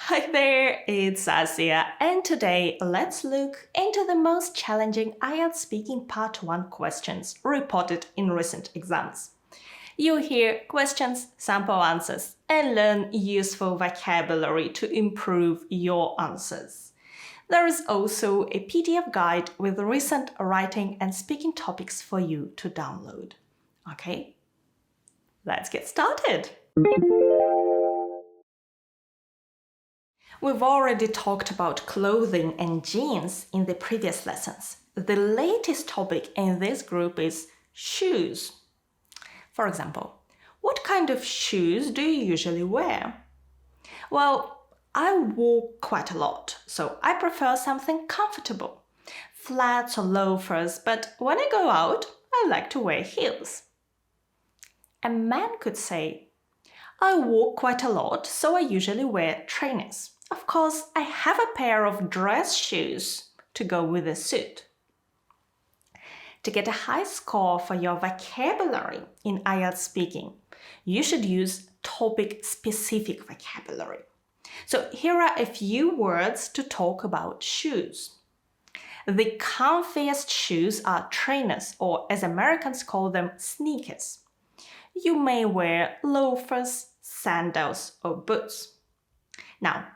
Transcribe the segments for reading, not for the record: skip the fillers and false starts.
Hi there, it's Asia, and today let's look into the most challenging IELTS Speaking Part 1 questions reported in recent exams. You'll hear questions, sample answers, and learn useful vocabulary to improve your answers. There is also a PDF guide with recent writing and speaking topics for you to download. Okay, let's get started. We've already talked about clothing and jeans in the previous lessons. The latest topic in this group is shoes. For example, what kind of shoes do you usually wear? Well, I walk quite a lot, so I prefer something comfortable. Flats or loafers, but when I go out, I like to wear heels. A man could say, I walk quite a lot, so I usually wear trainers. Of course, I have a pair of dress shoes to go with the suit. To get a high score for your vocabulary in IELTS speaking, you should use topic-specific vocabulary. So here are a few words to talk about shoes. The comfiest shoes are trainers, or as Americans call them, sneakers. You may wear loafers, sandals, or boots. Now,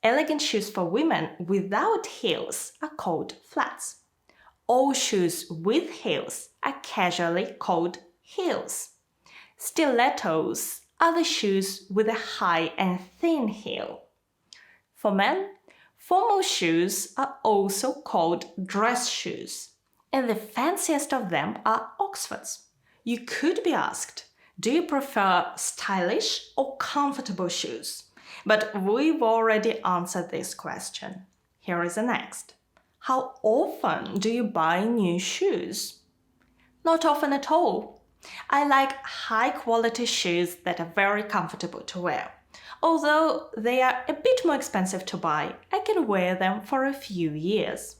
elegant shoes for women without heels are called flats. All shoes with heels are casually called heels. Stilettos are the shoes with a high and thin heel. For men, formal shoes are also called dress shoes, and the fanciest of them are Oxfords. You could be asked, do you prefer stylish or comfortable shoes? But we've already answered this question. Here is the next. How often do you buy new shoes? Not often at all. I like high-quality shoes that are very comfortable to wear. Although they are a bit more expensive to buy, I can wear them for a few years.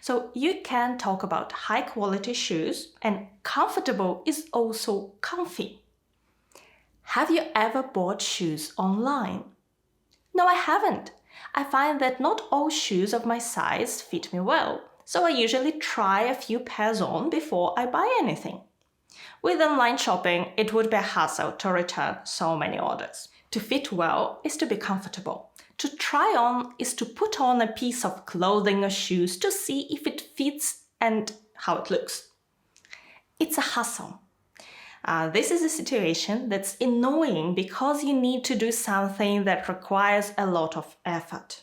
So you can talk about high-quality shoes, and comfortable is also comfy. Have you ever bought shoes online? No, I haven't. I find that not all shoes of my size fit me well, so I usually try a few pairs on before I buy anything. With online shopping, it would be a hassle to return so many orders. To fit well is to be comfortable. To try on is to put on a piece of clothing or shoes to see if it fits and how it looks. It's a hassle. This is a situation that's annoying because you need to do something that requires a lot of effort.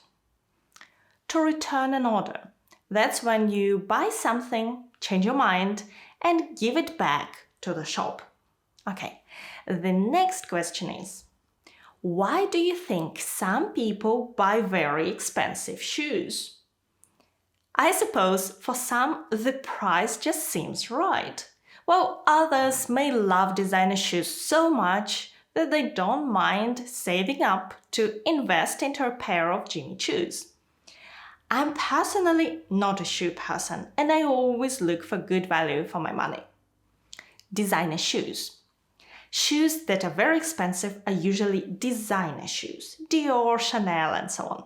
To return an order, that's when you buy something, change your mind, and give it back to the shop. Okay, the next question is, why do you think some people buy very expensive shoes? I suppose for some the price just seems right. While others may love designer shoes so much that they don't mind saving up to invest into a pair of Jimmy Choos. I'm personally not a shoe person, and I always look for good value for my money. Designer shoes. Shoes that are very expensive are usually designer shoes, Dior, Chanel, and so on.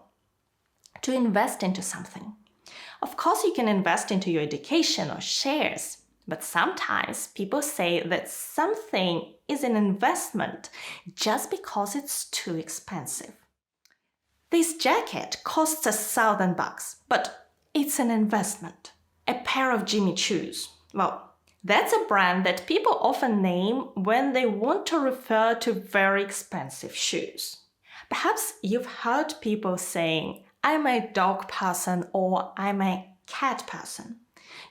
To invest into something. Of course, you can invest into your education or shares. But sometimes people say that something is an investment just because it's too expensive. This jacket costs $1,000, but it's an investment. A pair of Jimmy Choos. Well, that's a brand that people often name when they want to refer to very expensive shoes. Perhaps you've heard people saying, I'm a dog person or I'm a cat person.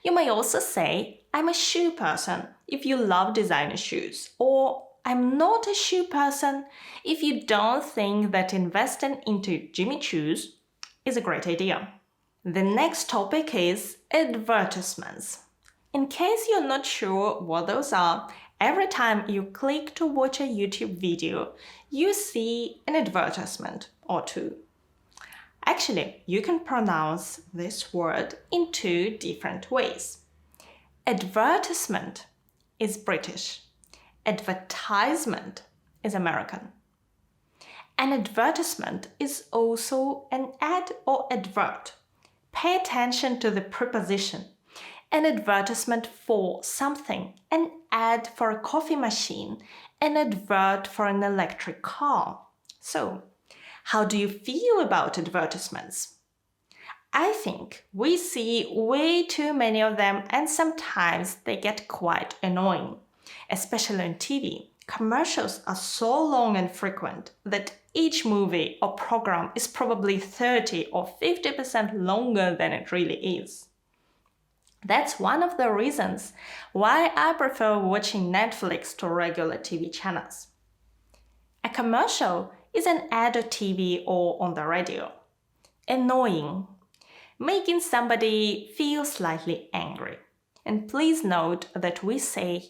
You may also say, I'm a shoe person if you love designer shoes, or I'm not a shoe person if you don't think that investing into Jimmy Choos is a great idea. The next topic is advertisements. In case you're not sure what those are, every time you click to watch a YouTube video, you see an advertisement or two. Actually, you can pronounce this word in two different ways. Advertisement is British. Advertisement is American. An advertisement is also an ad or advert. Pay attention to the preposition. An advertisement for something, an ad for a coffee machine, an advert for an electric car. So, how do you feel about advertisements? I think we see way too many of them, and sometimes they get quite annoying. Especially on TV, commercials are so long and frequent that each movie or program is probably 30 or 50% longer than it really is. That's one of the reasons why I prefer watching Netflix to regular TV channels. A commercial is an ad on TV or on the radio. Annoying, making somebody feel slightly angry. And please note that we say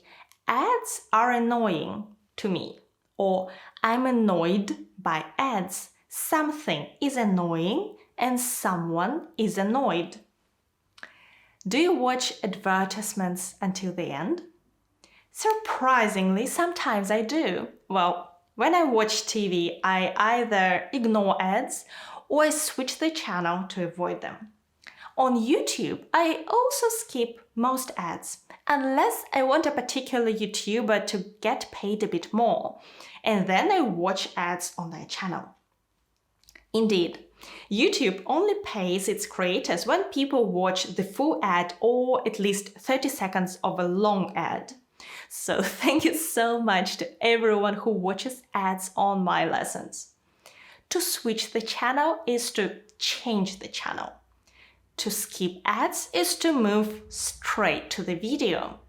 ads are annoying to me, or I'm annoyed by ads. Something is annoying and someone is annoyed. Do you watch advertisements until the end? Surprisingly, sometimes I do. Well, when I watch TV, I either ignore ads or I switch the channel to avoid them. On YouTube, I also skip most ads, unless I want a particular YouTuber to get paid a bit more, and then I watch ads on their channel. Indeed, YouTube only pays its creators when people watch the full ad or at least 30 seconds of a long ad. So thank you so much to everyone who watches ads on my lessons. To switch the channel is to change the channel. To skip ads is to move straight to the video.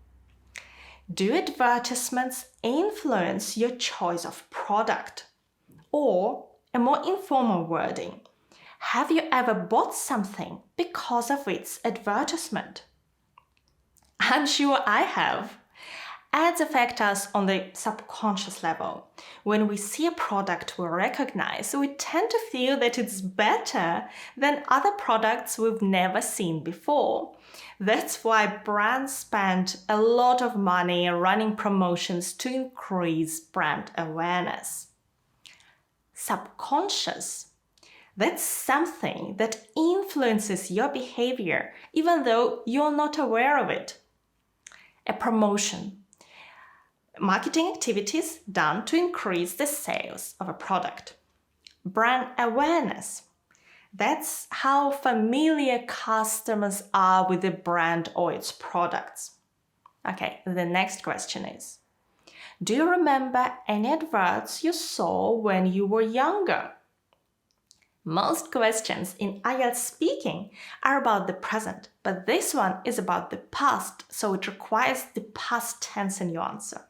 Do advertisements influence your choice of product? Or, a more informal wording, have you ever bought something because of its advertisement? I'm sure I have. Ads affect us on the subconscious level. When we see a product we recognize, we tend to feel that it's better than other products we've never seen before. That's why brands spend a lot of money running promotions to increase brand awareness. Subconscious. That's something that influences your behavior even though you're not aware of it. A promotion. Marketing activities done to increase the sales of a product. Brand awareness. That's how familiar customers are with the brand or its products. Okay, the next question is, do you remember any adverts you saw when you were younger? Most questions in IELTS speaking are about the present, but this one is about the past, so it requires the past tense in your answer.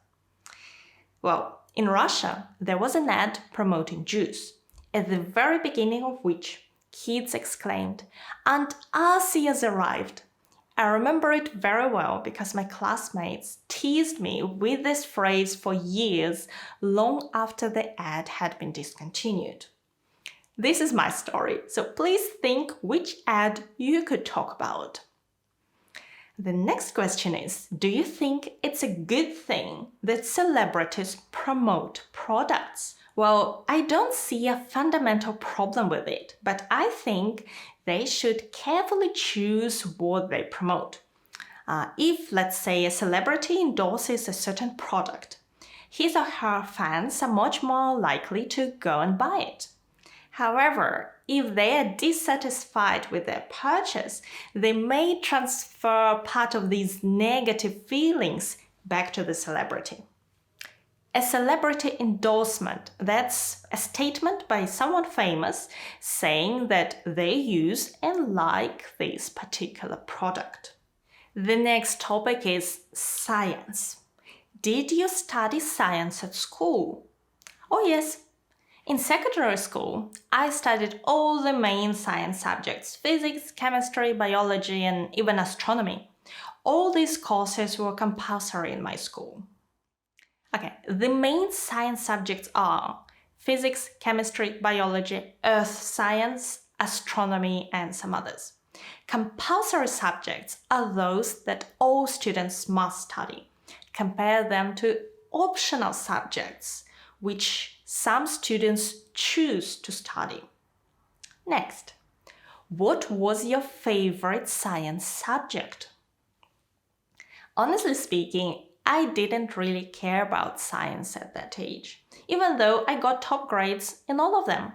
Well, in Russia, there was an ad promoting juice, at the very beginning of which kids exclaimed, "Aunt Asi has arrived." I remember it very well because my classmates teased me with this phrase for years, long after the ad had been discontinued. This is my story, so please think which ad you could talk about. The next question is, do you think it's a good thing that celebrities promote products? Well, I don't see a fundamental problem with it, but I think they should carefully choose what they promote. If, let's say, a celebrity endorses a certain product, his or her fans are much more likely to go and buy it. However, if they are dissatisfied with their purchase, they may transfer part of these negative feelings back to the celebrity. A celebrity endorsement, that's a statement by someone famous saying that they use and like this particular product. The next topic is science. Did you study science at school? Oh yes. In secondary school, I studied all the main science subjects: physics, chemistry, biology, and even astronomy. All these courses were compulsory in my school. Okay, the main science subjects are physics, chemistry, biology, earth science, astronomy, and some others. Compulsory subjects are those that all students must study. Compare them to optional subjects, which some students choose to study. Next, what was your favorite science subject? Honestly speaking, I didn't really care about science at that age, even though I got top grades in all of them.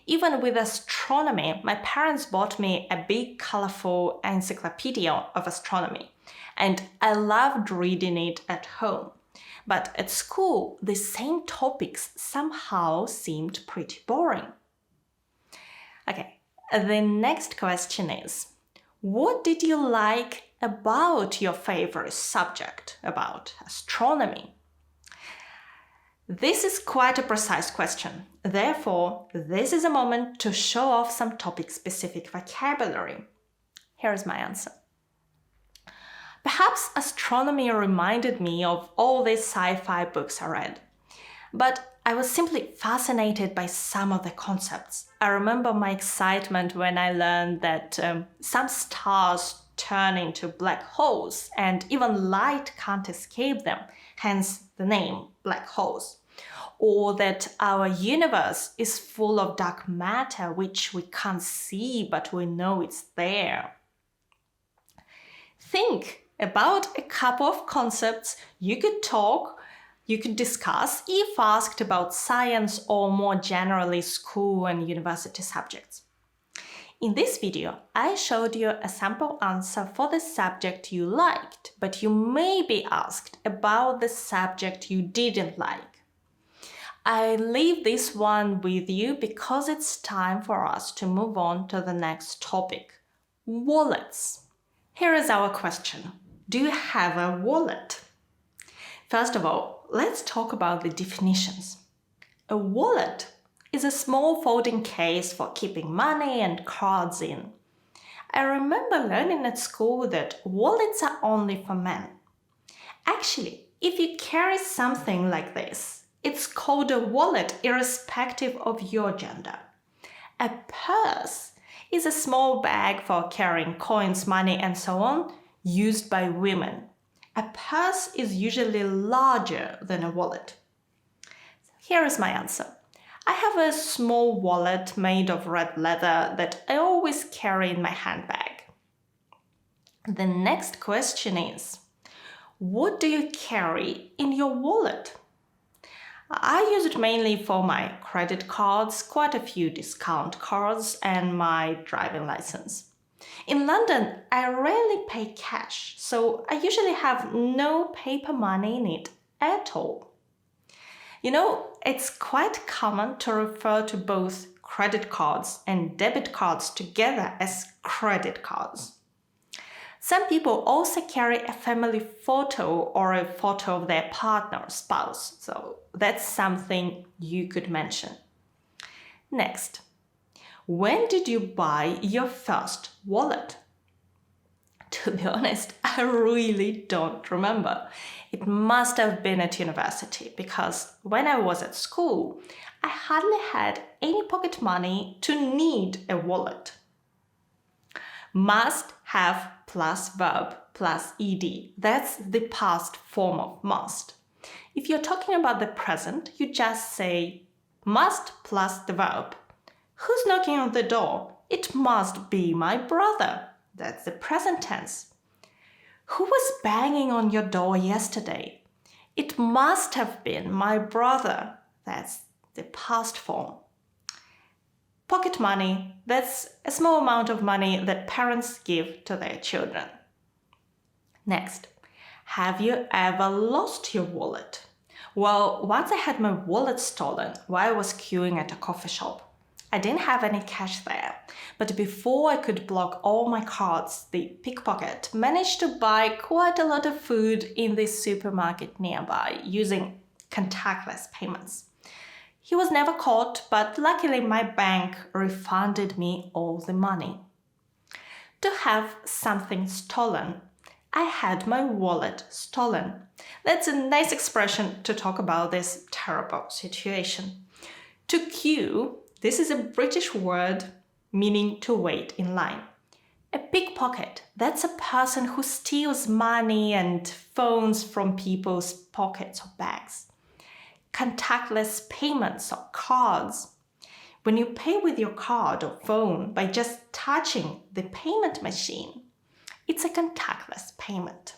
Even with astronomy, my parents bought me a big, colorful encyclopedia of astronomy, and I loved reading it at home. But at school, the same topics somehow seemed pretty boring. Okay, the next question is, what did you like about your favorite subject, about astronomy? This is quite a precise question. Therefore, this is a moment to show off some topic-specific vocabulary. Here's my answer. Perhaps astronomy reminded me of all these sci-fi books I read. But I was simply fascinated by some of the concepts. I remember my excitement when I learned that some stars turn into black holes and even light can't escape them, hence the name black holes. Or that our universe is full of dark matter which we can't see but we know it's there. Think about a couple of concepts you could discuss if asked about science or more generally school and university subjects. In this video, I showed you a sample answer for the subject you liked, but you may be asked about the subject you didn't like. I leave this one with you because it's time for us to move on to the next topic, wallets. Here is our question. Do you have a wallet? First of all, let's talk about the definitions. A wallet is a small folding case for keeping money and cards in. I remember learning at school that wallets are only for men. Actually, if you carry something like this, it's called a wallet irrespective of your gender. A purse is a small bag for carrying coins, money, and so on, used by women. A purse is usually larger than a wallet. Here is my answer. I have a small wallet made of red leather that I always carry in my handbag. The next question is, what do you carry in your wallet? I use it mainly for my credit cards, quite a few discount cards, and my driving license. In London, I rarely pay cash, so I usually have no paper money in it at all. You know, it's quite common to refer to both credit cards and debit cards together as credit cards. Some people also carry a family photo or a photo of their partner or spouse, so that's something you could mention. Next, when did you buy your first wallet? To be honest, I really don't remember. It must have been at university because when I was at school, I hardly had any pocket money to need a wallet. Must have plus verb plus ed. That's the past form of must. If you're talking about the present, you just say must plus the verb. Who's knocking on the door? It must be my brother. That's the present tense. Who was banging on your door yesterday? It must have been my brother. That's the past form. Pocket money, that's a small amount of money that parents give to their children. Next, have you ever lost your wallet? Well, once I had my wallet stolen while I was queuing at a coffee shop. I didn't have any cash there, but before I could block all my cards, the pickpocket managed to buy quite a lot of food in the supermarket nearby using contactless payments. He was never caught, but luckily my bank refunded me all the money. To have something stolen, I had my wallet stolen. That's a nice expression to talk about this terrible situation. To queue, this is a British word meaning to wait in line. A pickpocket, that's a person who steals money and phones from people's pockets or bags. contactless payments or cards. When you pay with your card or phone by just touching the payment machine, it's a contactless payment.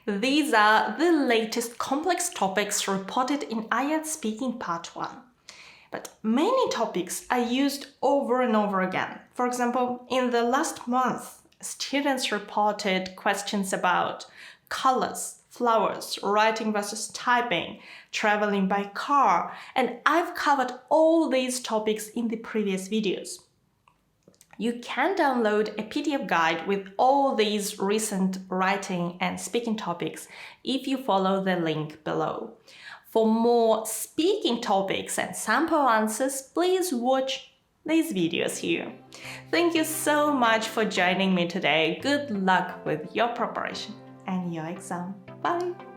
These are the latest complex topics reported in IELTS Speaking Part 1. But many topics are used over and over again. For example, in the last month, students reported questions about colors, flowers, writing versus typing, traveling by car, and I've covered all these topics in the previous videos. You can download a PDF guide with all these recent writing and speaking topics if you follow the link below. For more speaking topics and sample answers, please watch these videos here. Thank you so much for joining me today. Good luck with your preparation and your exam. Bye!